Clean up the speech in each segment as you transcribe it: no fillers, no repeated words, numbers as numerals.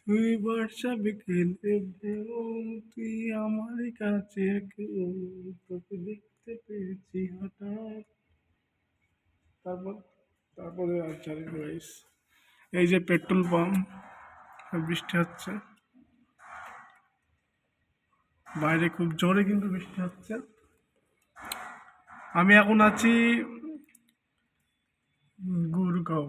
তুই বর্ষা বিকেলে ঢেউ, তুই আমার কাছে কেউ, তোকে দেখতে পেয়েছি হঠাৎ। তারপর তারপরে আচ্ছা গাইস, এই যে পেট্রোল পাম্প, বৃষ্টি হচ্ছে বাইরে, খুব জোরে কিন্তু বৃষ্টি হচ্ছে। আমি এখন আছি গুরগাঁও।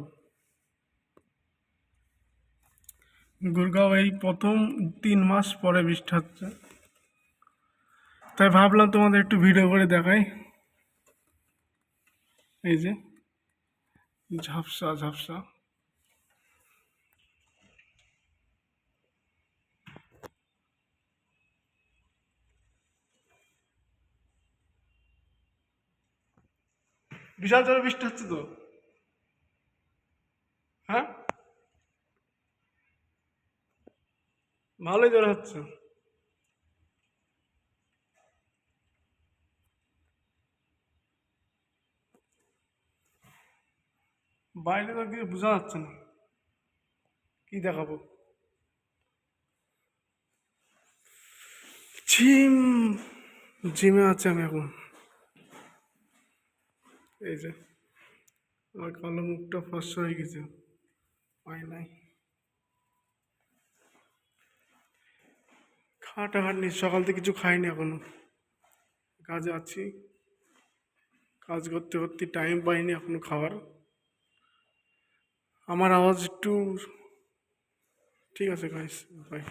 গুরগাঁও এই প্রথম 3 মাস পরে বৃষ্টি হচ্ছে, তাই ভাবলাম তোমাদের একটু ভিডিও করে দেখাই। এই যে ঝাপসা ঝাপসা। বিশাল জোরে বৃষ্টি হচ্ছে তো। হ্যাঁ, ভালোই জোরে হচ্ছে। বাইরে তো কিছু বোঝা যাচ্ছে না, কি দেখাবো। জিম, জিমে আছে আমি এখন। এই যে আমার কালো মুখটা ফর্সা হয়ে গেছে, পাই নাই। খাওয়াটা খাটনি, সকাল থেকে কিছু খাইনি এখনো, কাজে আছি। কাজ করতে করতে টাইম পাইনি এখনো খাবার। আমার আওয়াজ একটু ঠিক আছে গাইস, বাই।